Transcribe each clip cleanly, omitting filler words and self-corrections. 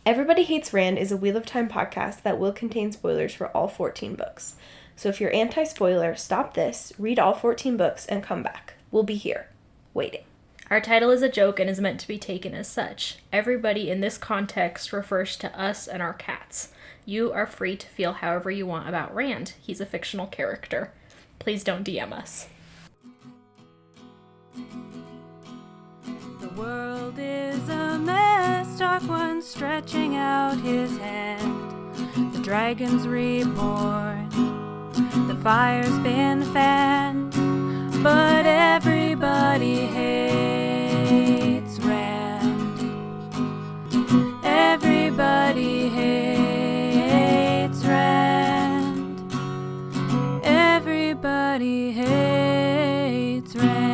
Everybody Hates Rand is a Wheel of Time podcast that will contain spoilers for all 14 books. So if you're anti-spoiler, stop this, read all 14 books, and come back. We'll be here, waiting. Our title is a joke and is meant to be taken as such. Everybody in this context refers to us and our cats. You are free to feel however you want about Rand. He's a fictional character. Please don't DM us. The world is a mess, Dark One stretching out his hand. The dragon's reborn, the fire's been fanned, but everybody hates Rand. Everybody hates Rand. Everybody hates Rand.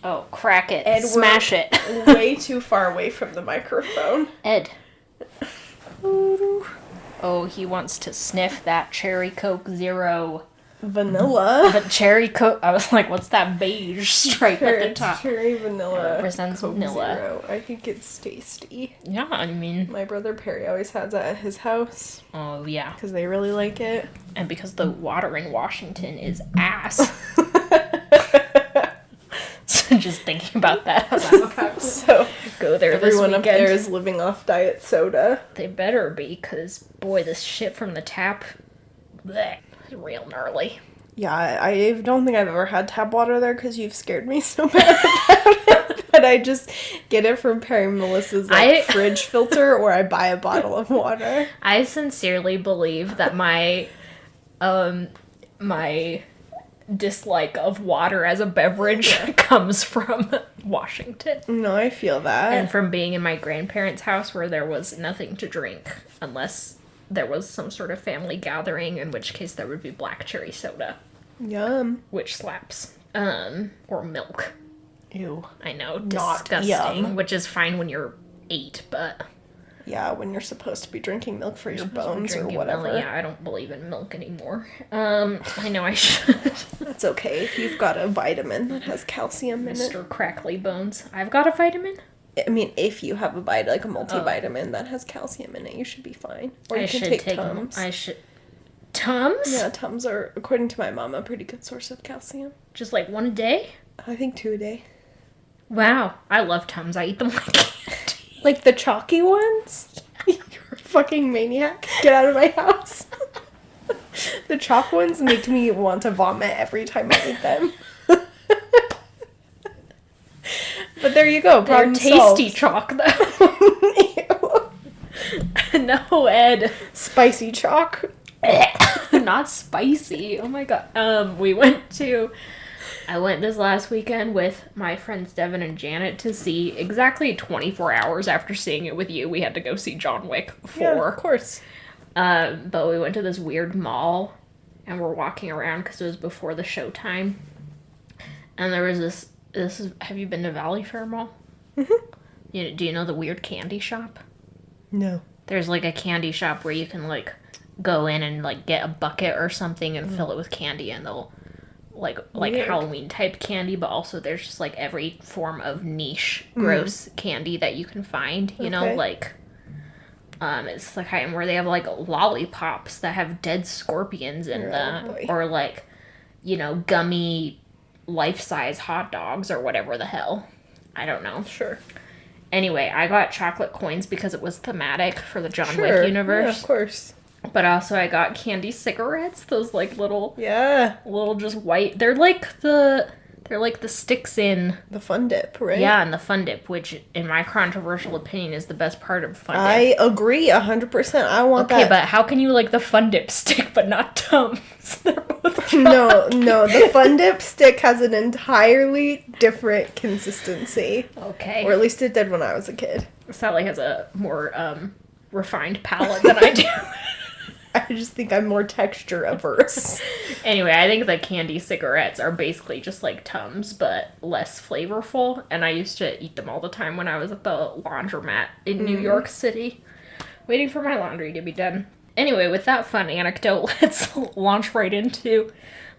Oh, crack it. Ed, Smash it. Way too far away from the microphone. Ed. Oh, he wants to sniff that Cherry Coke Zero. Vanilla. But Cherry Coke, I was like, what's that beige stripe at the top? Cherry vanilla. Represents Coke vanilla. Zero. I think it's tasty. Yeah, I mean. My brother Perry always has that at his house. Oh, yeah. Because they really like it. And because the water in Washington is ass. So just thinking about that as I'm about to So go there everyone this up weekend. there is living off diet soda. They better be, because, boy, this shit from the tap, bleh, is real gnarly. Yeah, I don't think I've ever had tap water there because you've scared me so bad about it. But I just get it from Perry and Melissa's fridge filter, or I buy a bottle of water. I sincerely believe that my dislike of water as a beverage comes from Washington. No, I feel that. And from being in my grandparents' house where there was nothing to drink unless there was some sort of family gathering, in which case there would be black cherry soda. Yum. Which slaps. Or milk. Ew. I know, Not disgusting. yum. Which is fine when you're 8, but... Yeah, when you're supposed to be drinking milk for your bones or whatever. Milk, yeah, I don't believe in milk anymore. I know I should. That's okay if you've got a vitamin that has calcium in it. Mr. Crackly Bones. I've got a vitamin? I mean, if you have a like a multivitamin that has calcium in it, you should be fine. Or you can take Tums. Tums? Yeah, Tums are, according to my mom, a pretty good source of calcium. Just like one a day? I think 2 a day. Wow, I love Tums. I eat them like candy. Like the chalky ones? You're a fucking maniac. Get out of my house. The chalk ones make me want to vomit every time I eat them. But there you go. They're tasty chalk, though. No, Ed. Spicy chalk. Not spicy. Oh my god. I went this last weekend with my friends Devin and Janet to see, exactly 24 hours after seeing it with you, we had to go see John Wick 4. Yeah, of course. But we went to this weird mall, and we're walking around because it was before the showtime. And there was have you been to Valley Fair Mall? Mm-hmm. Do you know the weird candy shop? No. There's like a candy shop where you can like go in and like get a bucket or something and fill it with candy, and they'll like Halloween type candy, but also there's just like every form of niche gross candy that you can find, you know, like it's the kind where they have like lollipops that have dead scorpions in them, or like, you know, gummy life-size hot dogs or whatever the hell. I don't know. Sure. Anyway, I got chocolate coins because it was thematic for the John Wick universe. Yeah, of course. But also I got candy cigarettes, those like little just white. They're like the sticks in the Fun Dip, right? Yeah, and the Fun Dip, which in my controversial opinion is the best part of Fun Dip. I agree 100%. I want that. Okay, but how can you like the Fun Dip stick but not Tums? They're both No, the Fun Dip stick has an entirely different consistency. Okay. Or at least it did when I was a kid. Sally has a more refined palate than I do. I just think I'm more texture averse. Anyway, I think the candy cigarettes are basically just like Tums, but less flavorful. And I used to eat them all the time when I was at the laundromat in New York City, waiting for my laundry to be done. Anyway, with that fun anecdote, let's launch right into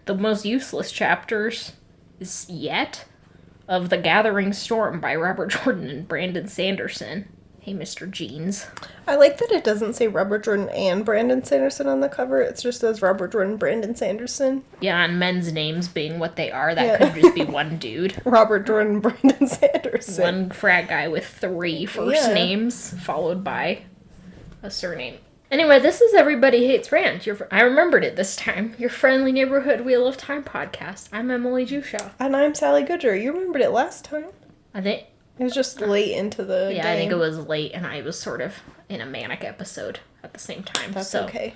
the most useless chapters yet of The Gathering Storm by Robert Jordan and Brandon Sanderson. Hey, Mr. Jeans. I like that it doesn't say Robert Jordan and Brandon Sanderson on the cover. It just says Robert Jordan, Brandon Sanderson. Yeah, and men's names being what they are, that could just be one dude. Robert Jordan, Brandon Sanderson. One frat guy with 3 first names, followed by a surname. Anyway, this is Everybody Hates Rand. I remembered it this time. Your friendly neighborhood Wheel of Time podcast. I'm Emily Jushaw. And I'm Sally Goodger. You remembered it last time. I think... It was just late into the game. I think it was late, and I was sort of in a manic episode at the same time. That's okay.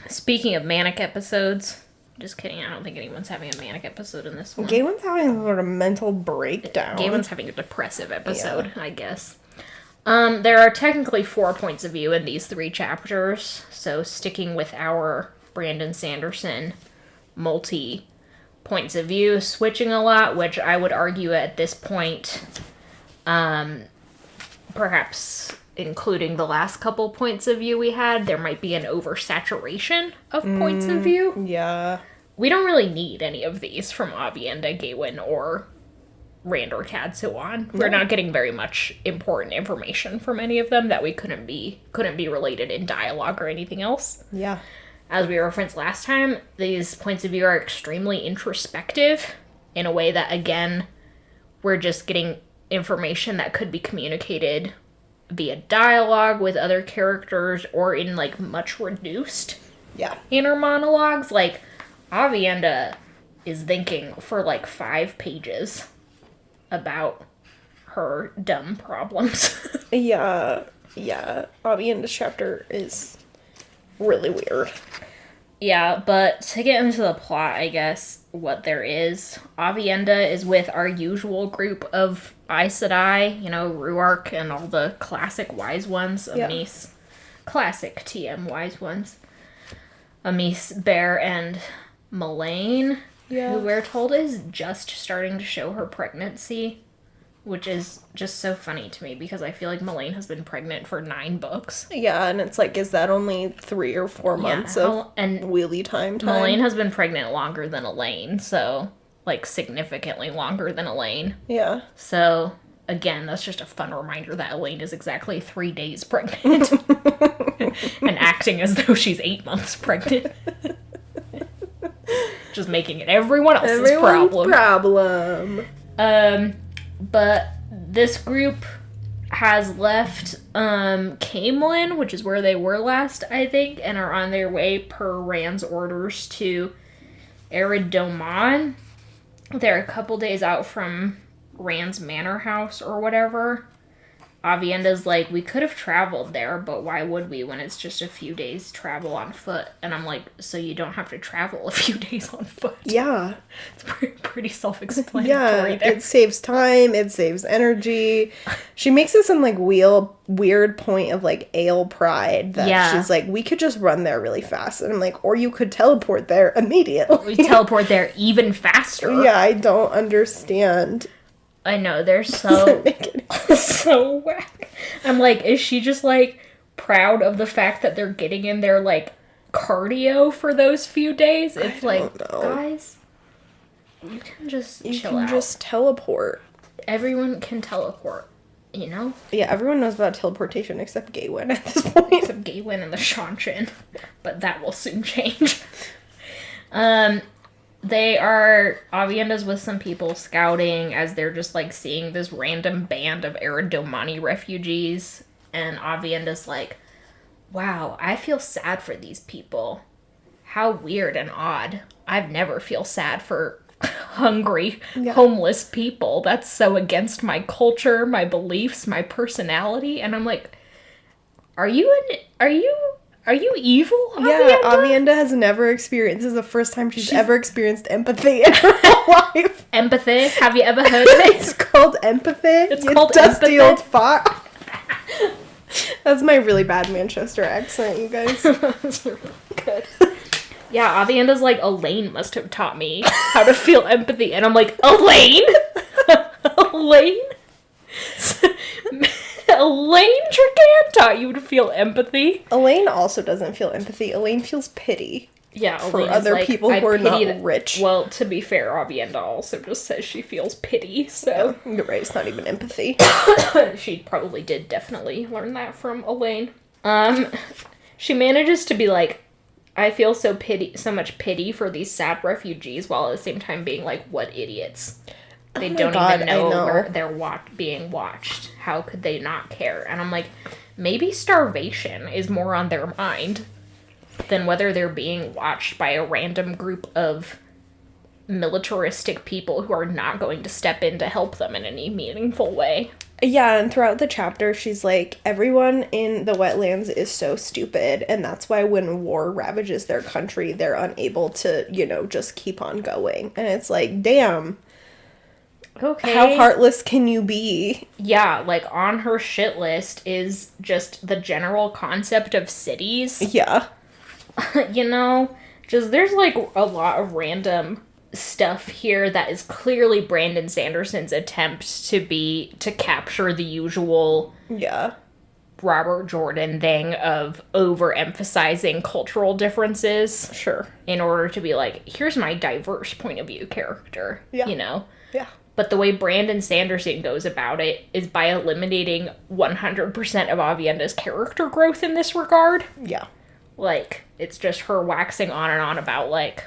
Speaking of manic episodes... Just kidding, I don't think anyone's having a manic episode in this one. Gaywen's having a sort of mental breakdown. Gaywen's having a depressive episode, I guess. There are technically 4 points of view in these 3 chapters, so sticking with our Brandon Sanderson multi-points of view, switching a lot, which I would argue at this point, perhaps including the last couple points of view we had, there might be an oversaturation of points of view. Yeah. We don't really need any of these from Avienda, Gaywen, or Rand or Cadsuan. We're not getting very much important information from any of them that we couldn't be related in dialogue or anything else. Yeah. As we referenced last time, these points of view are extremely introspective in a way that, again, we're just getting information that could be communicated via dialogue with other characters or in, like, much reduced inner monologues. Like, Avienda is thinking for, like, 5 pages about her dumb problems. Yeah. Avienda's chapter is really weird. Yeah, but to get into the plot, I guess, what there is, Avienda is with our usual group of Aes Sedai, Ruark and all the classic wise ones, Amis, classic TM wise ones, Amis, Bear, and Melaine, who we're told is just starting to show her pregnancy, which is just so funny to me because I feel like Melaine has been pregnant for 9 books. Yeah, and it's like, is that only 3 or 4 months of wheelie time? Melaine has been pregnant longer than Elaine, so, like, significantly longer than Elaine. Yeah. So, again, that's just a fun reminder that Elaine is exactly 3 days pregnant. And acting as though she's 8 months pregnant. Just making it everyone else's problem. But this group has left Camelin, which is where they were last, I think, and are on their way per Rand's orders to Eridomon. They're a couple days out from Rand's manor house or whatever. Avienda's like, we could have traveled there, but why would we when it's just a few days travel on foot? And I'm like, so you don't have to travel a few days on foot. Yeah. It's pretty self-explanatory there. It saves time, it saves energy. She makes this some, like, weird point of, like, ale pride that she's like, we could just run there really fast. And I'm like, or you could teleport there immediately. We teleport there even faster. Yeah, I don't understand. I know, they're so so whack. I'm like, is she just, like, proud of the fact that they're getting in their, like, cardio for those few days? It's like, guys, you can just chill out. You can just teleport. Everyone can teleport, Yeah, everyone knows about teleportation except Gaywen at this point. Except Gaywen and the Shanshin. But that will soon change. Avienda's with some people scouting as they're just, like, seeing this random band of Eridomani refugees. And Avienda's like, wow, I feel sad for these people. How weird and odd. I've never feel sad for hungry, homeless people. That's so against my culture, my beliefs, my personality. And I'm like, are you evil, Avienda? Yeah, Avienda has never experienced. This is the first time she's ever experienced empathy in her life. Empathy? Have you ever heard of it? It's called empathy. It's called dusty empathy. Old fuck. That's my really bad Manchester accent, you guys. That's really good. Yeah, Avienda's like, Elaine must have taught me how to feel empathy. And I'm like, Elaine? Elaine? Elaine Trican taught you to feel empathy. Elaine also doesn't feel empathy. Elaine feels pity. Yeah, for Elaine is other like, people who are not rich. Well, to be fair, Avienda also just says she feels pity, so... Yeah, you're right, it's not even empathy. She probably did definitely learn that from Elaine. She manages to be like, I feel so much pity for these sad refugees, while at the same time being like, what idiots. They don't even know they're being watched. How could they not care? And I'm like, maybe starvation is more on their mind than whether they're being watched by a random group of militaristic people who are not going to step in to help them in any meaningful way. Yeah, and throughout the chapter, she's like, everyone in the wetlands is so stupid, and that's why when war ravages their country, they're unable to, just keep on going. And it's like, damn. Okay. How heartless can you be? Yeah, like, on her shit list is just the general concept of cities. Yeah. There's, like, a lot of random stuff here that is clearly Brandon Sanderson's attempt to capture the usual Robert Jordan thing of overemphasizing cultural differences. Sure. In order to be like, here's my diverse point of view character. Yeah. Yeah. But the way Brandon Sanderson goes about it is by eliminating 100% of Avienda's character growth in this regard. Yeah. Like, it's just her waxing on and on about, like,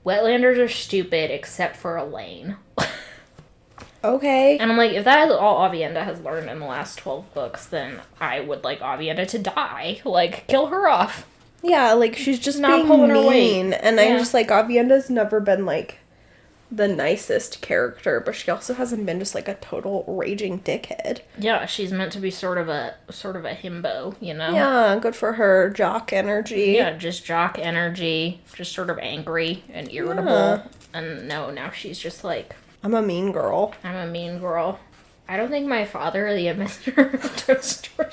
wetlanders are stupid except for Elaine. Okay. And I'm like, if that is all Avienda has learned in the last 12 books, then I would like Avienda to die. Like, kill her off. Yeah, like, she's just not being pulling her mean. weight. And I'm just like, Avienda's never been, like, the nicest character, but she also hasn't been just, like, a total raging dickhead. Yeah, she's meant to be sort of a himbo, Yeah, good for her. Jock energy. Yeah, just jock energy. Just sort of angry and irritable. Yeah. And now she's just like... I'm a mean girl. I'm a mean girl. I don't think my father, the Mr. Toaster...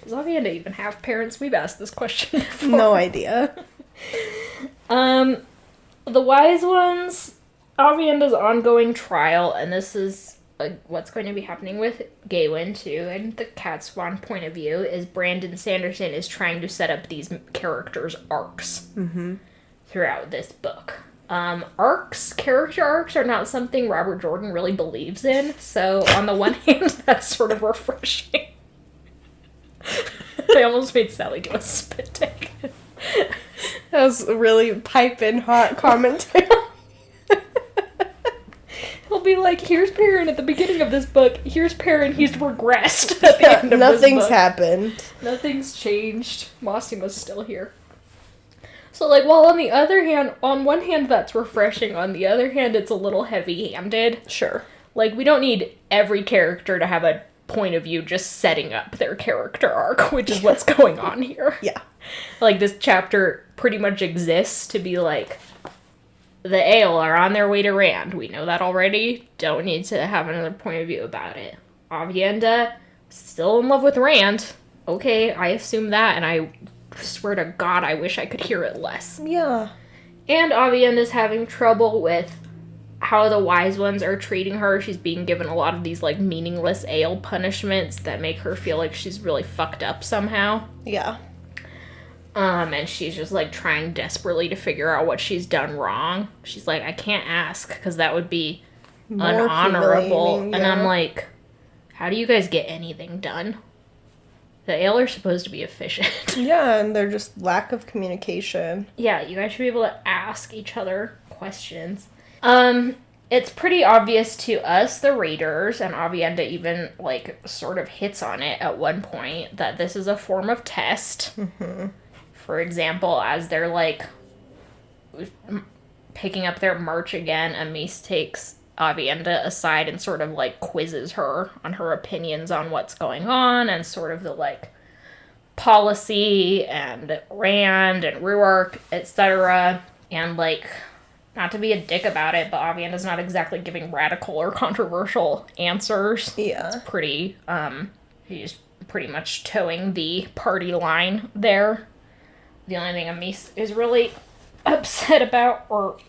Does Avienda even have parents? We've asked this question before. No idea. The Wise Ones... Avienda's ongoing trial, and this is what's going to be happening with Gawain, too, and the Cat Swan point of view is Brandon Sanderson is trying to set up these characters' arcs throughout this book. Character arcs are not something Robert Jordan really believes in, so on the one hand, that's sort of refreshing. I almost made Sally do a spit take. That was a really piping hot commentary. He'll be like, here's Perrin at the beginning of this book, here's Perrin, he's regressed at the end of this book. Nothing's happened. Nothing's changed. Mossima's still here. So, like, while on one hand that's refreshing, on the other hand it's a little heavy-handed. Sure. Like, we don't need every character to have a point of view just setting up their character arc, which is what's going on here. Yeah. Like, this chapter pretty much exists to be like, the Ale are on their way to Rand. We know that already. Don't need to have another point of view about it. Avienda, still in love with Rand. Okay, I assume that, and I swear to God, I wish I could hear it less. Yeah. And Avienda's having trouble with how the Wise Ones are treating her. She's being given a lot of these, like, meaningless Ale punishments that make her feel like she's really fucked up somehow. Yeah. And she's just, like, trying desperately to figure out what she's done wrong. She's like, I can't ask, because that would be more unhonorable. Yeah. And I'm like, how do you guys get anything done? The Ale are supposed to be efficient. Yeah, and they're just lack of communication. Yeah, you guys should be able to ask each other questions. It's pretty obvious to us, the readers, and Avienda even, like, sort of hits on it at one point, that this is a form of test. Mm-hmm. For example, as they're, like, picking up their march again, Amis takes Avienda aside and sort of, like, quizzes her on her opinions on what's going on and sort of the, like, policy and Rand and Ruark, etc. And, like, not to be a dick about it, but Avienda's not exactly giving radical or controversial answers. Yeah. It's pretty, he's pretty much towing the party line there. The only thing Amis is really upset about, or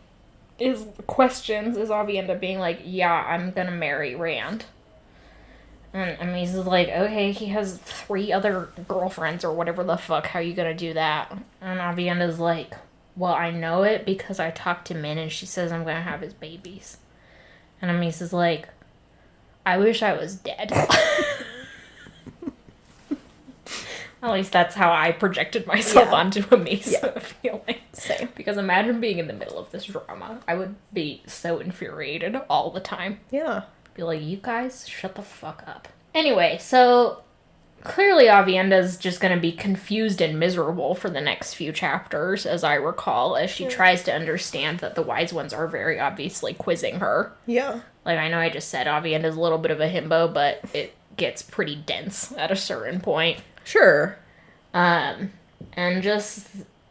questions, is Avienda being like, yeah, I'm gonna marry Rand. And Amis is like, okay, he has 3 other girlfriends or whatever the fuck, how are you gonna do that? And Avienda's like, well, I know it because I talked to Min and she says I'm gonna have his babies. And Amisa's like, I wish I was dead. At least that's how I projected myself onto Amisa feeling. Same. Because imagine being in the middle of this drama. I would be so infuriated all the time. Yeah. Be like, you guys, shut the fuck up. Anyway, so clearly Avienda's just going to be confused and miserable for the next few chapters, as I recall, as she tries to understand that the wise ones are very obviously quizzing her. Yeah. Like, I know I just said Avienda's a little bit of a himbo, but it gets pretty dense at a certain point. Sure. And just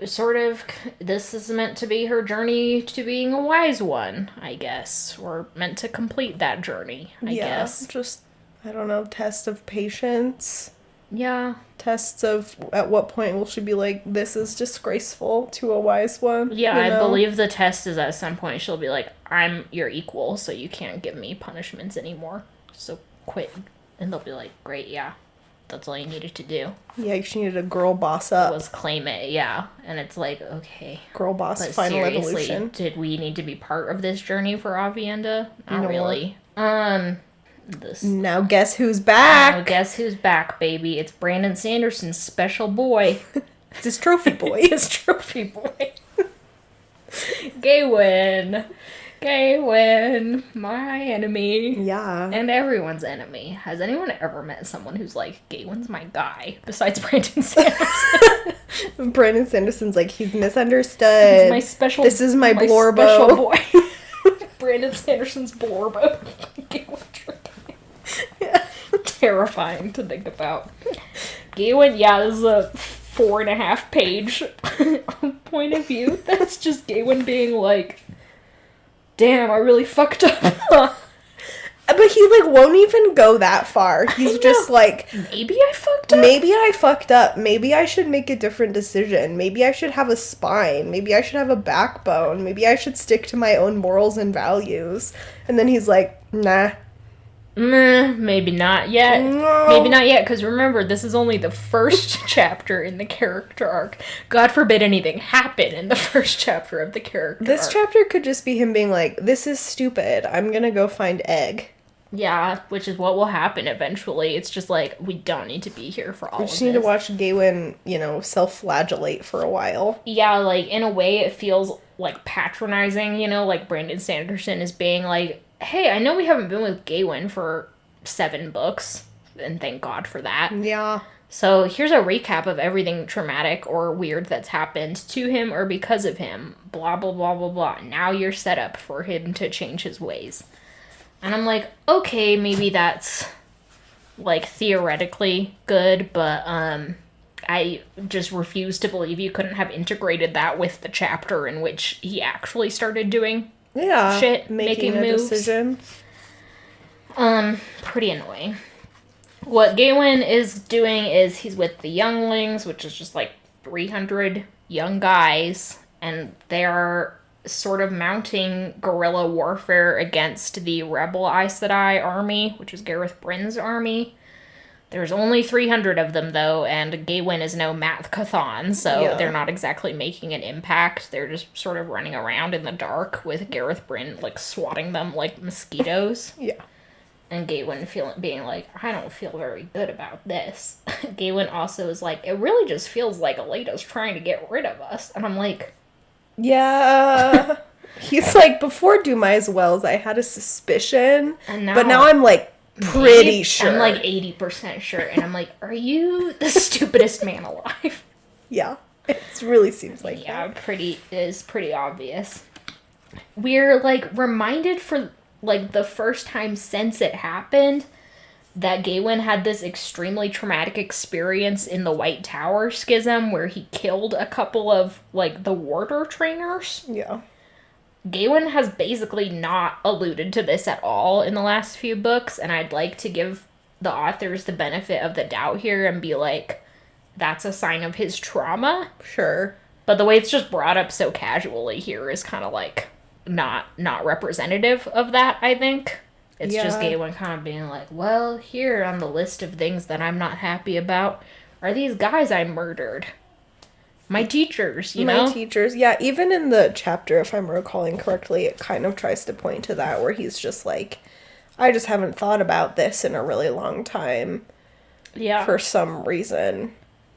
sort of, this is meant to be her journey to being a wise one, I guess. Or meant to complete that journey, I guess. Just, I don't know, test of patience. Yeah. Tests of at what point will she be like, this is disgraceful to a wise one. Yeah, I believe the test is at some point she'll be like, I'm your equal, so you can't give me punishments anymore. So quit. And they'll be like, great, yeah. That's all you needed to do. Yeah, she needed a girl boss up. Was claim it, yeah. And it's like, okay. Girl boss, but Final Evolution. Did we need to be part of this journey for Avienda? Not really. Now guess who's back? Now guess who's back, baby. It's Brandon Sanderson's special boy. It's his trophy boy. It's his trophy boy. Gawain. Gawain, my enemy. Yeah. And everyone's enemy. Has anyone ever met someone who's like, Gawain's my guy, besides Brandon Sanderson? Brandon Sanderson's like, he's misunderstood. He's my special. This is my Blorbo. Special boy. Brandon Sanderson's Blorbo. Yeah. Terrifying to think about. Gawain, yeah, this is a 4.5 page point of view. That's just Gawain being like, damn, I really fucked up. But he, like, won't even go that far. He's just like, maybe I fucked up? Maybe I fucked up. Maybe I should make a different decision. Maybe I should have a spine. Maybe I should have a backbone. Maybe I should stick to my own morals and values. And then he's like, nah. Maybe not yet. No. Maybe not yet, because remember, this is only the first chapter in the character arc. God forbid anything happen in the first chapter of the character arc. This chapter could just be him being like, this is stupid. I'm gonna go find Egg. Yeah, which is what will happen eventually. It's just like, we don't need to be here for all of this. We just need to watch Gawain, self-flagellate for a while. Yeah, like, in a way, it feels, like, patronizing, like Brandon Sanderson is being like, hey, I know we haven't been with Gawain for 7 books, and thank God for that. Yeah. So here's a recap of everything traumatic or weird that's happened to him or because of him. Blah, blah, blah, blah, blah. Now you're set up for him to change his ways. And I'm like, okay, maybe that's, like, theoretically good, but, I just refuse to believe you couldn't have integrated that with the chapter in which he actually started doing shit, making moves. Decision. Pretty annoying. What Gawain is doing is he's with the younglings, which is just like 300 young guys, and they're sort of mounting guerrilla warfare against the rebel Aes Sedai army, which is Gareth Bryn's army. There's only 300 of them, though, and Gawain is no Matt Cathon, so they're not exactly making an impact. They're just sort of running around in the dark with Gareth Bryn, like, swatting them like mosquitoes. Yeah. And Gawain being like, I don't feel very good about this. Gawain also is like, it really just feels like Aleda's trying to get rid of us. And I'm like... Yeah. He's like, before Dumai's Wells, I had a suspicion, but now I'm like, pretty sure. I'm like 80% sure. And I'm like, are you the stupidest man alive? Yeah. It really seems like that. Yeah, it is pretty obvious. We're, like, reminded for, like, the first time since it happened that Gawain had this extremely traumatic experience in the White Tower schism where he killed a couple of, like, the warder trainers. Yeah. Gawain has basically not alluded to this at all in the last few books, and I'd like to give the authors the benefit of the doubt here and be like, that's a sign of his trauma. Sure. But the way it's just brought up so casually here is kind of like not representative of that, I think. It's just Gawain kind of being like, well, here on the list of things that I'm not happy about are these guys I murdered. my teachers, you know? My teachers. Yeah, even in the chapter, if I'm recalling correctly, it kind of tries to point to that, where he's just like, I just haven't thought about this in a really long time. Yeah. For some reason.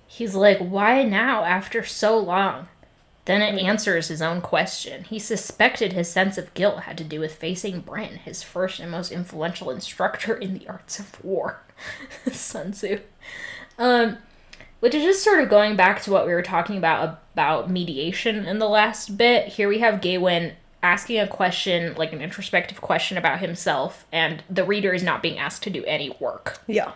He's like, why now after so long? Then it answers his own question. He suspected his sense of guilt had to do with facing Bren, his first and most influential instructor in the arts of war. Sun Tzu. Which is just sort of going back to what we were talking about mediation in the last bit. Here we have Gawain asking a question, like an introspective question about himself, and the reader is not being asked to do any work. Yeah.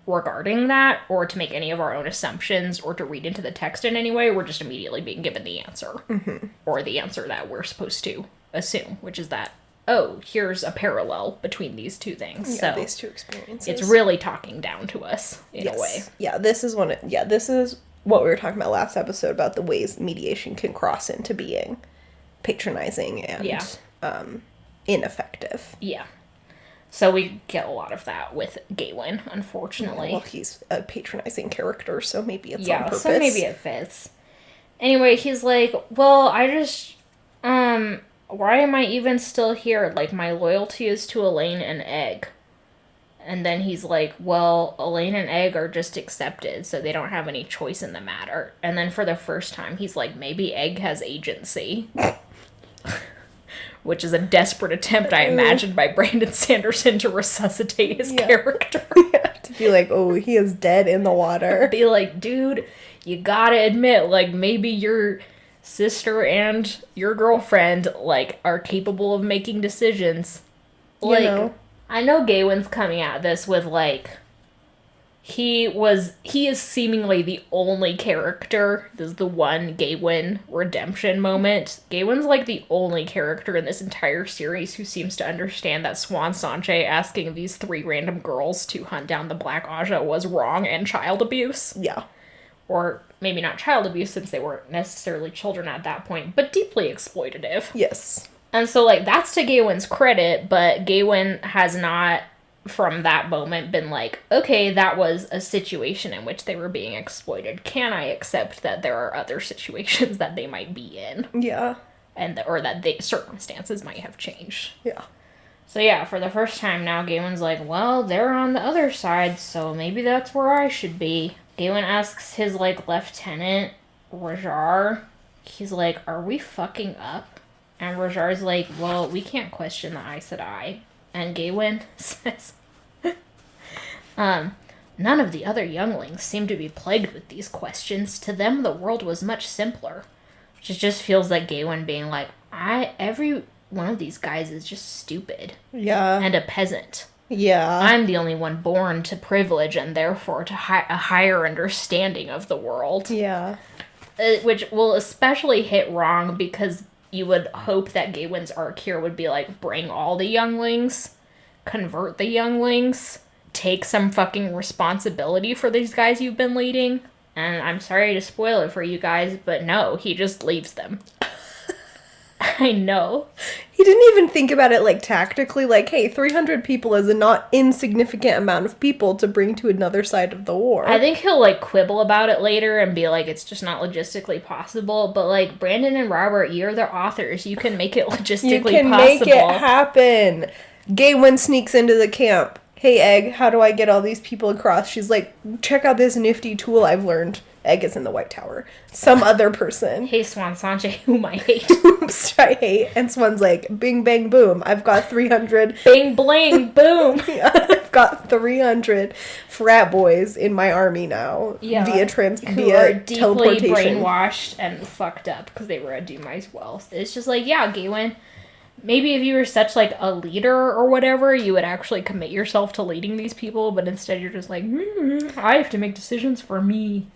Regarding that, or to make any of our own assumptions, or to read into the text in any way. We're just immediately being given the answer. Mm-hmm. Or the answer that we're supposed to assume, which is that, oh, here's a parallel between these two things. Yeah, so these two experiences. It's really talking down to us, in a way. Yeah, this is what we were talking about last episode, about the ways mediation can cross into being patronizing and ineffective. Yeah. So we get a lot of that with Gawain, unfortunately. Well, he's a patronizing character, so maybe it's on purpose. So maybe it fits. Anyway, he's like, well, I just, why am I even still here? Like, my loyalty is to Elaine and Egg. And then he's like, well, Elaine and Egg are just accepted, so they don't have any choice in the matter. And then for the first time, he's like, maybe Egg has agency. Which is a desperate attempt, I imagine, by Brandon Sanderson to resuscitate his character. To be like, oh, he is dead in the water. Be like, dude, you gotta admit, like, maybe your sister and your girlfriend, like, are capable of making decisions. Like, you know. I know Gawain's coming at this with, like, he is seemingly the only character. This is the one Gawain redemption moment. Gawain's, like, the only character in this entire series who seems to understand that Swan Sanche asking these 3 random girls to hunt down the Black Aja was wrong and child abuse. Yeah. Or maybe not child abuse, since they weren't necessarily children at that point, but deeply exploitative. Yes. And so, like, that's to Gawain's credit, but Gawain has not, from that moment, been like, okay, that was a situation in which they were being exploited. Can I accept that there are other situations that they might be in? Yeah. And or that the circumstances might have changed. Yeah. So yeah, for the first time now, Gawain's like, well, they're on the other side, so maybe that's where I should be. Gawain asks his, like, lieutenant, Rajar, he's like, are we fucking up? And Rajar's like, well, we can't question the Aes Sedai. And Gawain says, none of the other younglings seem to be plagued with these questions. To them, the world was much simpler. Which just feels like Gawain being like, every one of these guys is just stupid. Yeah. And a peasant. Yeah. I'm the only one born to privilege and therefore to a higher understanding of the world. Yeah. Which will especially hit wrong because you would hope that Gawain's arc here would be like, bring all the younglings, convert the younglings, take some fucking responsibility for these guys you've been leading. And I'm sorry to spoil it for you guys, but no, he just leaves them. I know. He didn't even think about it, like, tactically, like, hey, 300 people is a not insignificant amount of people to bring to another side of the war. I think he'll, like, quibble about it later and be like, it's just not logistically possible, but, like, Brandon and Robert, you're the authors. You can make it logistically possible. You can make it happen. Gawain sneaks into the camp. Hey, Egg, how do I get all these people across? She's like, check out this nifty tool I've learned. Egg is in the White Tower. Some other person. Hey, Swan Sanche, whom I hate. Oops, I hate. And Swan's like, bing, bang, boom. I've got 300. Bing, bling, boom. I've got 300 frat boys in my army now. Yeah. Via who are deeply teleportation. Brainwashed and fucked up because they were at Dumai's well. It's just like, yeah, Gawain, maybe if you were such, like, a leader or whatever, you would actually commit yourself to leading these people, but instead you're just like, I have to make decisions for me.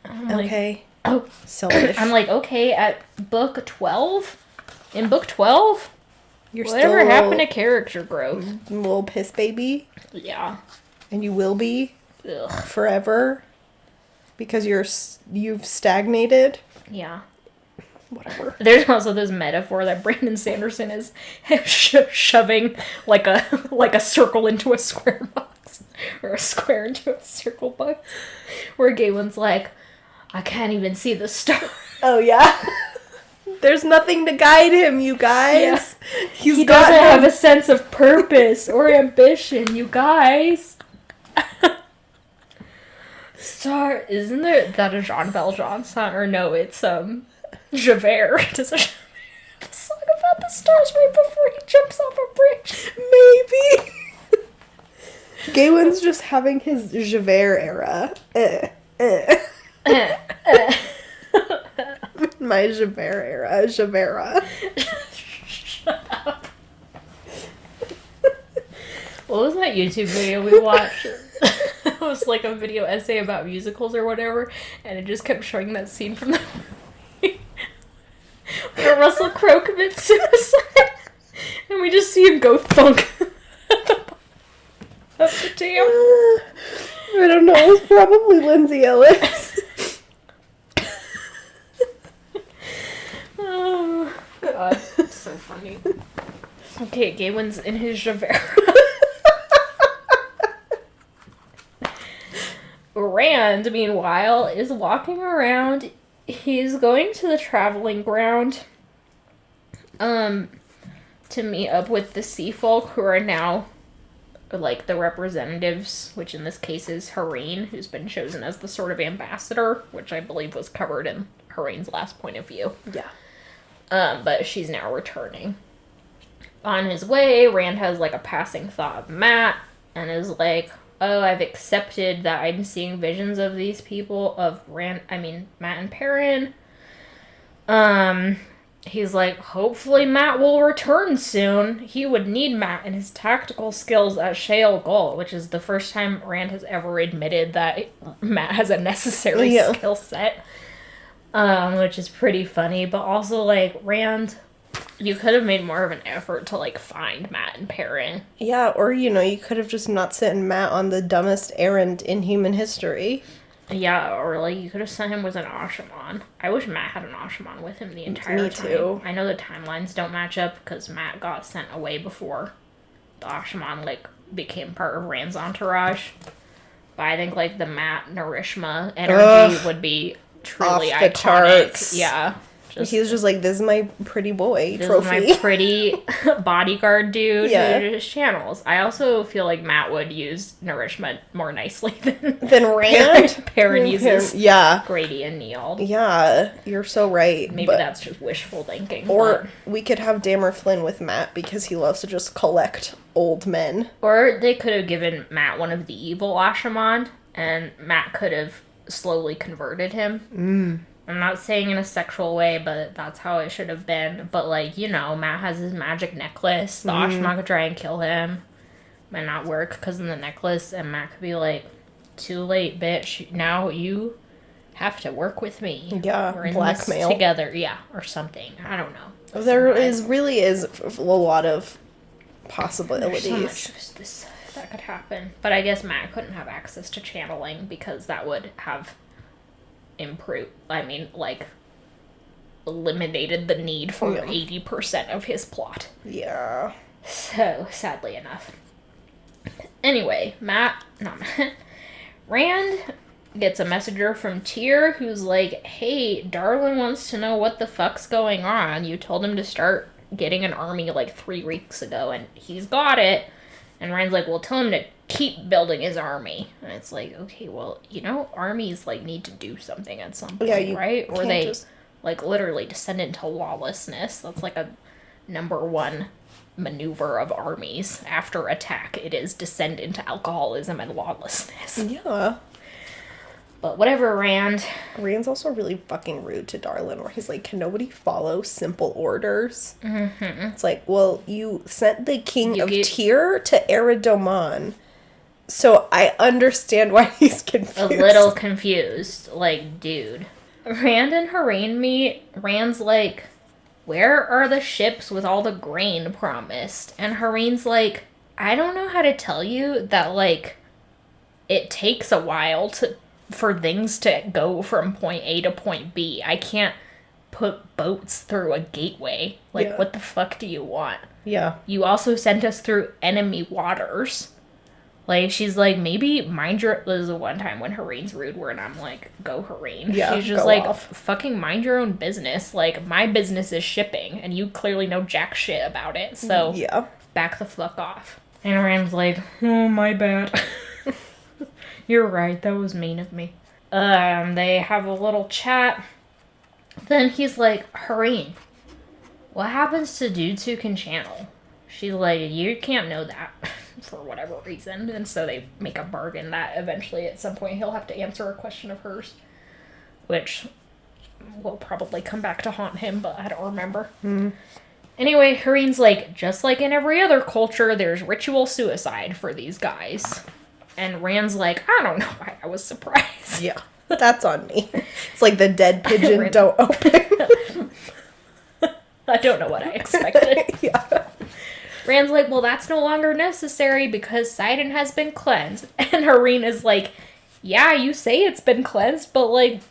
Okay. Like, oh. Selfish. I'm like, okay, at book 12? In book 12? Whatever happened to character growth? Little piss baby? Yeah. And you will be? Ugh. Forever? Because you've stagnated? Yeah. Whatever. There's also this metaphor that Brandon Sanderson is shoving like a circle into a square box. Or a square into a circle box. Where Gawain's like, I can't even see the star. Oh, yeah? There's nothing to guide him, you guys. Yeah. He doesn't have a sense of purpose or ambition, you guys. Star, isn't there that a Jean Valjean song? Or no, it's Javert. Does a song about the stars right before he jumps off a bridge? Maybe. Gaywen's just having his Javert era. My Javert era. Javerta. Shut up. What was that YouTube video we watched? It was like a video essay about musicals or whatever, and it just kept showing that scene from the movie where Russell Crowe commits suicide, and we just see him go thunk up the dam. I don't know. It's probably Lindsay Ellis. Oh, God. It's so funny. Okay, Gaywen's in his Javert. Rand, meanwhile, is walking around. He's going to the traveling ground to meet up with the sea folk who are now like the representatives, which in this case is Hareen, who's been chosen as the sort of ambassador, which I believe was covered in Hareen's last point of view. Yeah. But she's now returning. On his way, Rand has like a passing thought of Matt and is like, oh, I've accepted that I'm seeing visions of these people, of Matt and Perrin. He's like, hopefully Matt will return soon. He would need Matt and his tactical skills at Shale Gul, which is the first time Rand has ever admitted that Matt has a necessary skill set. Which is pretty funny, but also, like, Rand, you could have made more of an effort to, like, find Matt and Perrin. Yeah, or, you could have just not sent Matt on the dumbest errand in human history. Yeah, or, like, you could have sent him with an Asha'man. I wish Matt had an Asha'man with him the entire time. Me too. I know the timelines don't match up, because Matt got sent away before the Asha'man, like, became part of Rand's entourage. But I think, like, the Matt Narishma energy would be truly off the iconic. Charts. Yeah. He was just like, this is my pretty boy trophy. This is my pretty bodyguard dude who just channels. I also feel like Matt would use Narishma more nicely than Rand. Perrin uses Grady and Neald. Yeah, you're so right. Maybe that's just wishful thinking. Or we could have Damer Flynn with Matt because he loves to just collect old men. Or they could have given Matt one of the evil Asha'man, and Matt could have slowly converted him. I'm not saying in a sexual way, but that's how it should have been. But, like, Matt has his magic necklace. The Asha'man could try and kill him. Might not work because of the necklace. And Matt could be like, too late, bitch. Now you have to work with me. Yeah, we're in blackmail. This together. Yeah, or something. I don't know. There really is a lot of possibilities. There's so much that could happen. But I guess Matt couldn't have access to channeling because that would have eliminated the need for 80% of his plot. Yeah. So, sadly enough. Anyway, Rand gets a messenger from Tyr who's like, hey, Darlin wants to know what the fuck's going on. You told him to start getting an army like 3 weeks ago, and he's got it. And Rand's like, well, tell him to keep building his army. And it's like, okay, well, armies, like, need to do something at some point, right? Or they, like, literally descend into lawlessness. That's, like, a number one maneuver of armies after attack. It is descend into alcoholism and lawlessness. Yeah. But whatever, Rand. Rand's also really fucking rude to Darlin, where he's like, can nobody follow simple orders? Mm-hmm. It's like, well, you sent the king of Tyr to Eridomon. So I understand why he's confused. A little confused. Like, dude. Rand and Hareen meet. Rand's like, where are the ships with all the grain promised? And Hareen's like, I don't know how to tell you that, like, it takes a while for things to go from point A to point B. I can't put boats through a gateway. Like, what the fuck do you want? Yeah. You also sent us through enemy waters. Like, she's like, maybe mind your... This is the one time when Hareen's rude, where I'm like, go Hareen. Yeah, she's just like, fucking mind your own business. Like, my business is shipping, and you clearly know jack shit about it, so back the fuck off. And Rand's like, oh, my bad. You're right, that was mean of me. They have a little chat. Then he's like, Hareen, what happens to dudes who can channel? She's like, you can't know that. For whatever reason, and so they make a bargain that eventually at some point he'll have to answer a question of hers, which will probably come back to haunt him, but I don't remember. Anyway, Hareen's like, just like in every other culture, there's ritual suicide for these guys. And Rand's like, I don't know why I was surprised. Yeah, that's on me. It's like the dead pigeon don't open. I don't know what I expected. Yeah. Rand's like, well, that's no longer necessary because Sidon has been cleansed. And Hareen is like, yeah, you say it's been cleansed, but, like,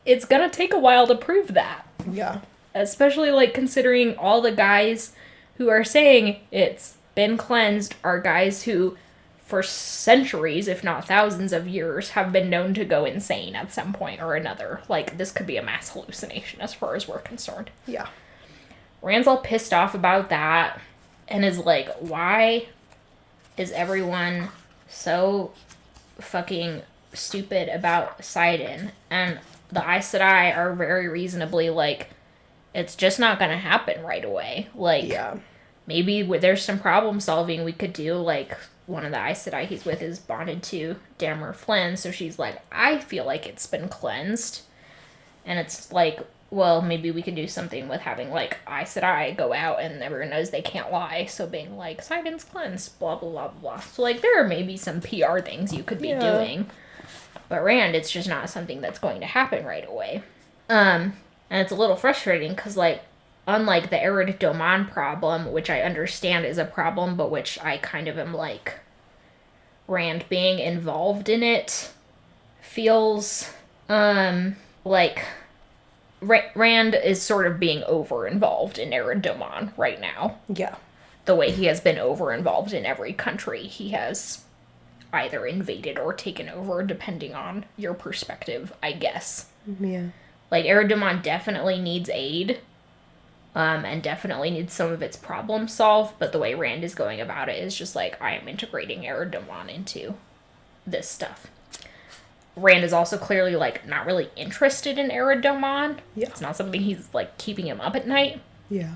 it's gonna take a while to prove that. Yeah. Especially, like, considering all the guys who are saying it's been cleansed are guys who, for centuries, if not thousands of years, have been known to go insane at some point or another. Like, this could be a mass hallucination as far as we're concerned. Yeah. Rand's all pissed off about that. And is like, why is everyone so fucking stupid about Sidon? And the Aes Sedai are very reasonably like, it's just not gonna happen right away. Like, maybe there's some problem solving we could do. Like, one of the Aes Sedai he's with is bonded to Damer Flynn, so she's like, I feel like it's been cleansed. And it's like, well, maybe we could do something with having, like, Aes Sedai go out and everyone knows they can't lie. So being like, Sidon's cleansed, blah, blah, blah, blah. So, like, there are maybe some PR things you could be doing. But Rand, it's just not something that's going to happen right away. And it's a little frustrating because, like, unlike the Ered Doman problem, which I understand is a problem, but which I kind of am like, Rand being involved in it feels, like... Rand is sort of being over-involved in Ered Doman right now. Yeah. The way he has been over-involved in every country he has either invaded or taken over, depending on your perspective, I guess. Yeah. Like, Ered Doman definitely needs aid, and definitely needs some of its problems solved, but the way Rand is going about it is just like, I am integrating Ered Doman into this stuff. Rand is also clearly, like, not really interested in Ered Doman. Yeah. It's not something he's, like, keeping him up at night. Yeah.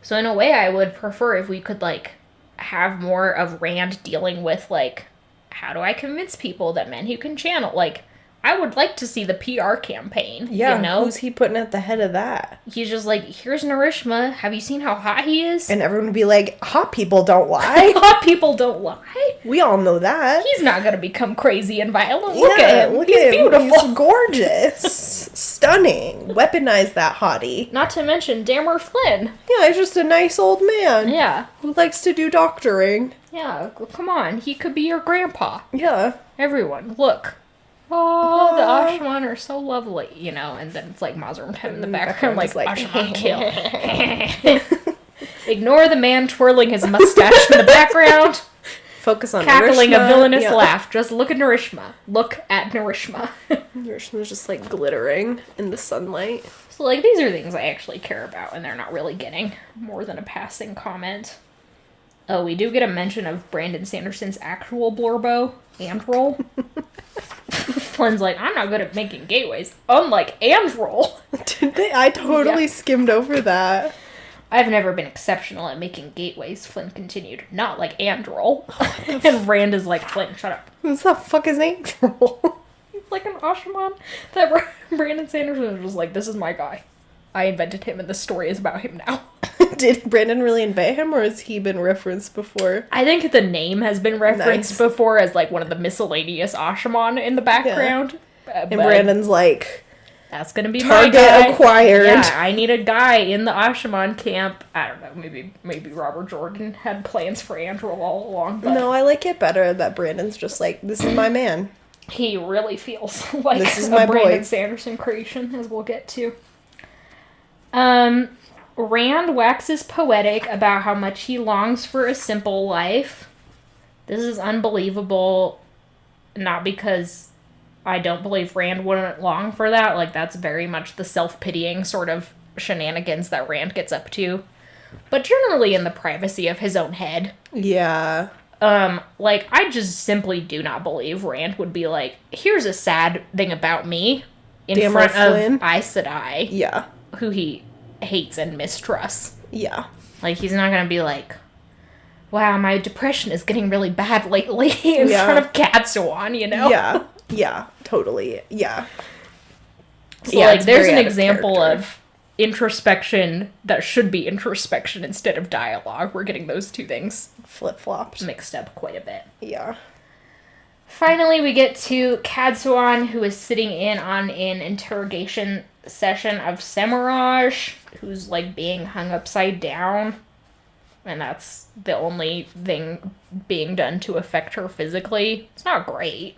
So in a way, I would prefer if we could, like, have more of Rand dealing with, like, how do I convince people that men who can channel, like, I would like to see the PR campaign, yeah, you know? Who's he putting at the head of that? He's just like, here's Narishma. Have you seen how hot he is? And everyone would be like, hot people don't lie. Hot people don't lie. We all know that. He's not going to become crazy and violent. Look at him. Look He's at him. beautiful. He's gorgeous. Stunning. Weaponize that hottie. Not to mention Damer Flynn. Yeah, he's just a nice old man. Yeah. Who likes to do doctoring. Yeah, come on. He could be your grandpa. Yeah. Everyone, look. Oh, the Asha'man are so lovely, you know, and then it's like Mazrim 10 in the background, like Asha'man kill. Ignore the man twirling his mustache in the background. Focus on cackling Narishma. A villainous laugh. Just look at Narishma. Look at Narishma. Narishma's just like glittering in the sunlight. So, like, these are things I actually care about, and they're not really getting more than a passing comment. Oh, we do get a mention of Brandon Sanderson's actual Blorbo, Androll. Flynn's like, I'm not good at making gateways, unlike Androll. Did they? I totally skimmed over that. I've never been exceptional at making gateways, Flynn continued. Not like Androll. And Rand is like, Flynn, shut up. Who the fuck is Androll? He's like an Asha'man. That Brandon Sanderson was like, this is my guy. I invented him and the story is about him now. Did Brandon really invent him, or has he been referenced before? I think the name has been referenced before as, like, one of the miscellaneous Asha'man in the background. Yeah. And Brandon's like, that's gonna be target my guy. Acquired. Yeah, I need a guy in the Asha'man camp. I don't know, maybe Robert Jordan had plans for Andrew all along. But no, I like it better that Brandon's just like, this is my man. He really feels like this is my Brandon boy. Sanderson creation, as we'll get to. Rand waxes poetic about how much he longs for a simple life. This is unbelievable, not because I don't believe Rand wouldn't long for that. Like, that's very much the self-pitying sort of shenanigans that Rand gets up to. But generally in the privacy of his own head. Yeah. Like, I just simply do not believe Rand would be like, here's a sad thing about me in front of Aes Sedai. Yeah. Who he hates and mistrusts. Yeah. Like, he's not gonna be like, wow, my depression is getting really bad lately in front of Cadsuan, you know? Yeah. Yeah. Totally. Yeah. So, yeah, like, there's an example of introspection that should be introspection instead of dialogue. We're getting those two things flip-flopped, mixed up quite a bit. Yeah. Finally, we get to Cadsuan, who is sitting in on an interrogation session of Semiraj, who's, like, being hung upside down. And that's the only thing being done to affect her physically. It's not great.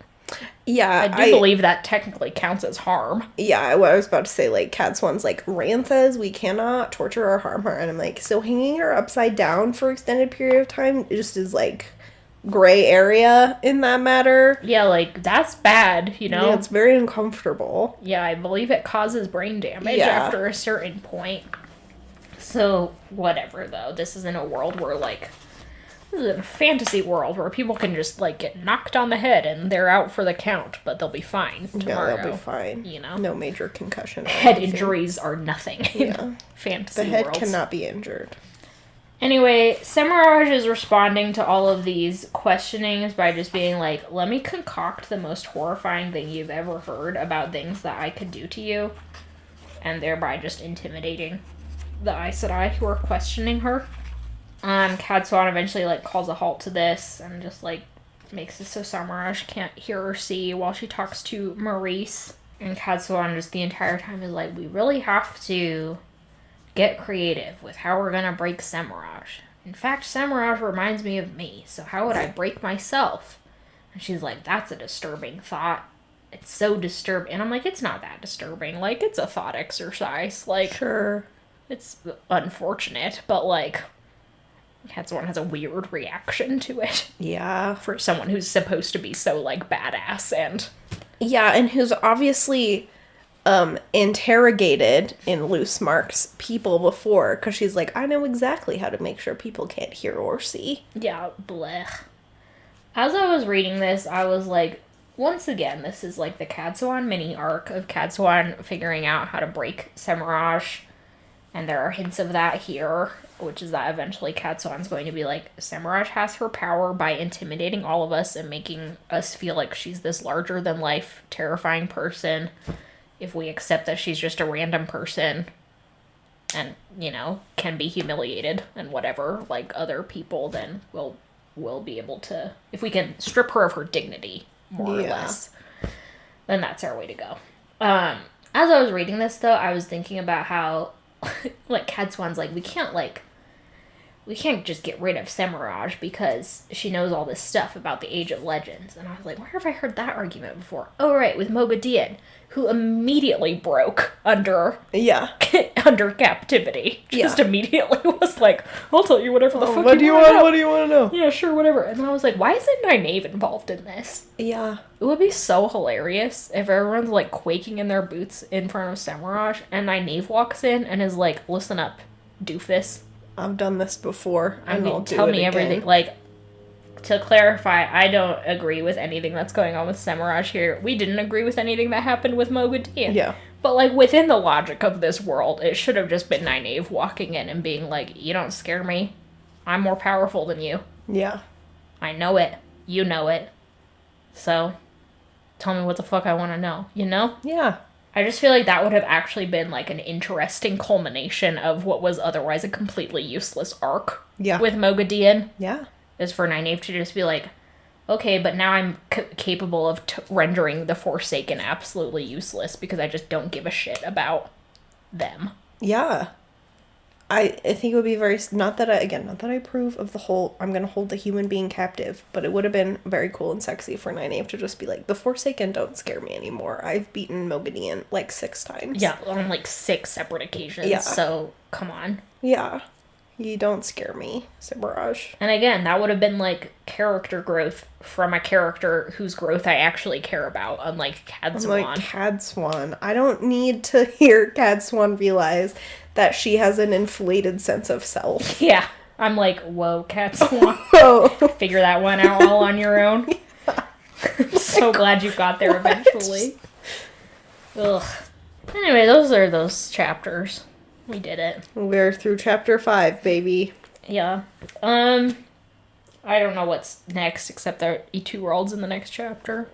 Yeah, I do believe that technically counts as harm. Yeah, what I was about to say, like, Cadsuan's like, Rand says we cannot torture or harm her. And I'm like, so hanging her upside down for extended period of time just is, like, gray area in that matter. Yeah, like, that's bad, you know? Yeah, it's very uncomfortable. Yeah, I believe it causes brain damage after a certain point. So, whatever, though. This is in a world where, like, this is a fantasy world where people can just, like, get knocked on the head and they're out for the count, but they'll be fine tomorrow. Yeah, they'll be fine. You know? No major concussion. Head injuries are nothing in fantasy The head worlds. cannot be injured. Anyway, Semiraj is responding to all of these questionings by just being like, let me concoct the most horrifying thing you've ever heard about things that I could do to you, and thereby just intimidating the Aes Sedai who are questioning her. Cadsuan eventually, like, calls a halt to this and just, like, makes it so Semiraj can't hear or see while she talks to Maurice. And Cadsuan just the entire time is like, we really have to get creative with how we're gonna break Semiraj. In fact, Semiraj reminds me of me, so how would I break myself? And she's like, that's a disturbing thought. It's so disturbing. And I'm like, it's not that disturbing. Like, it's a thought exercise. Like, sure. It's unfortunate, but, like, Cadsuan has a weird reaction to it. Yeah. For someone who's supposed to be so, like, badass and... Yeah, and who's obviously interrogated in Loose Marks people before, because she's like, I know exactly how to make sure people can't hear or see. Yeah, blech. As I was reading this, I was like, once again, this is like the Cadsuan mini arc of Cadsuan figuring out how to break Semiraj, and there are hints of that here, which is that eventually Cadsuan's going to be like, Semiraj has her power by intimidating all of us and making us feel like she's this larger-than-life, terrifying person. If we accept that she's just a random person and, you know, can be humiliated and whatever, like other people, then we'll be able to, if we can strip her of her dignity, more or less, then that's our way to go. As I was reading this, though, I was thinking about how, like, Cadsuan's like, we can't just get rid of Semiraj because she knows all this stuff about the Age of Legends. And I was like, where have I heard that argument before? Oh, right, with Moghedien, who immediately broke under under captivity. Just immediately was like, I'll tell you whatever the fuck what do you want? What do you want to know? Yeah, sure, whatever. And then I was like, why isn't Nynaeve involved in this? Yeah. It would be so hilarious if everyone's, like, quaking in their boots in front of Semiraj, and Nynaeve walks in and is like, listen up, doofus. I've done this before. I mean, tell me everything. Like, to clarify, I don't agree with anything that's going on with Semiraj here. We didn't agree with anything that happened with Moghedien. Yeah. But, like, within the logic of this world, it should have just been Nynaeve walking in and being like, you don't scare me. I'm more powerful than you. Yeah. I know it. You know it. So, tell me what the fuck I want to know. You know? Yeah. I just feel like that would have actually been, like, an interesting culmination of what was otherwise a completely useless arc with Moghedien. Yeah. Is for Nynaeve to just be like, okay, but now I'm capable of rendering the Forsaken absolutely useless because I just don't give a shit about them. Yeah. I think it would be very, not that I approve of the whole, I'm going to hold the human being captive, but it would have been very cool and sexy for Nynaeve to just be like, the Forsaken don't scare me anymore. I've beaten Moghedien like 6 times. Yeah, on like 6 separate occasions. Yeah. So, come on. Yeah. You don't scare me, Sabraj. And again, that would have been, like, character growth from a character whose growth I actually care about, unlike Cad Swan. Like Cad Swan. I don't need to hear Cad Swan realize that she has an inflated sense of self. Yeah. I'm like, whoa, Cad Swan. Oh. Figure that one out all on your own. I'm so glad you got there eventually. Ugh. Anyway, those are those chapters. We did it. We're through chapter 5, baby. Yeah. I don't know what's next, except there are 2 worlds in the next chapter.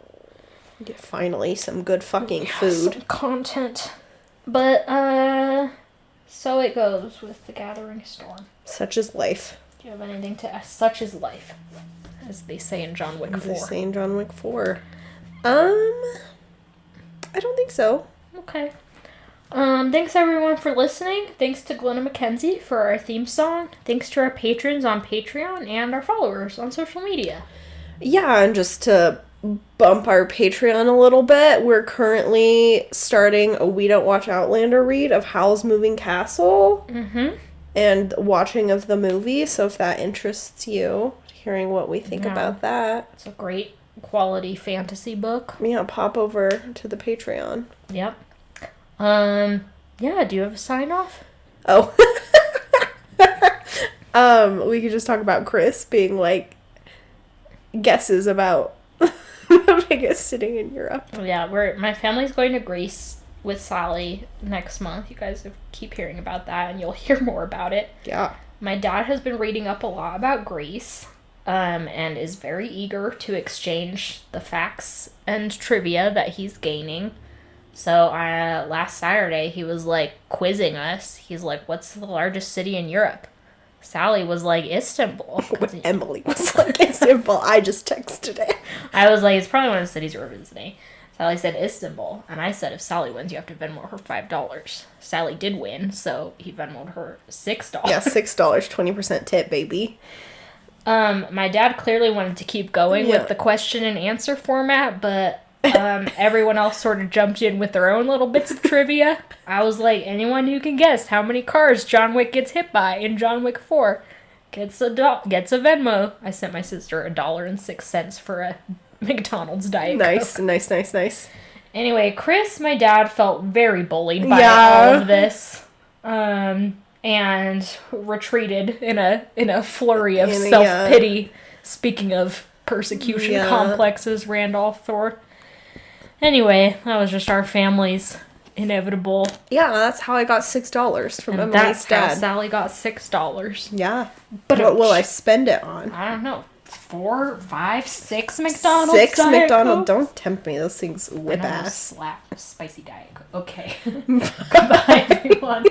Get finally some good fucking food. Some content. But, so it goes with the Gathering Storm. Such is life. Do you have anything to ask? Such is life. As they say in John Wick 4. They say in John Wick 4. I don't think so. Okay. Thanks everyone for listening. Thanks to Glenna McKenzie for our theme song. Thanks to our patrons on Patreon and our followers on social media. Yeah, and just to bump our Patreon a little bit, we're currently starting a We Don't Watch Outlander read of Howl's Moving Castle. Mm-hmm. And watching of the movie, so if that interests you, hearing what we think about that. It's a great quality fantasy book. Yeah, pop over to the Patreon. Yep. Yeah, do you have a sign off? Oh. We could just talk about Chris being like guesses about the biggest city in Europe. Yeah, my family's going to Greece with Sally next month. You guys keep hearing about that and you'll hear more about it. Yeah. My dad has been reading up a lot about Greece, and is very eager to exchange the facts and trivia that he's gaining. So last Saturday, he was, like, quizzing us. He's like, what's the largest city in Europe? Sally was like, Istanbul. Emily was like, Istanbul. I just texted it. I was like, it's probably one of the cities we're visiting. Sally said Istanbul. And I said, if Sally wins, you have to Venmo her $5. Sally did win, so he Venmo'd her $6. Yeah, $6, 20% tip, baby. My dad clearly wanted to keep going with the question and answer format, but everyone else sort of jumped in with their own little bits of trivia. I was like, anyone who can guess how many cars John Wick gets hit by in John Wick 4 gets a Venmo. I sent my sister $1.06 for a McDonald's Diet Coke. Nice. Anyway, Chris, my dad, felt very bullied by all of this. And retreated in a flurry of self-pity. Speaking of persecution complexes, Randolph Thor. Anyway, that was just our family's inevitable. Yeah, that's how I got $6 from Emily's that's dad. How Sally got $6. Yeah. But what will I spend it on? I don't know. 4, 5, 6 McDonald's 6 Diet McDonald's. Coke? Don't tempt me. Those things whip ass. Slap spicy Diet Coke. Okay. Goodbye, everyone.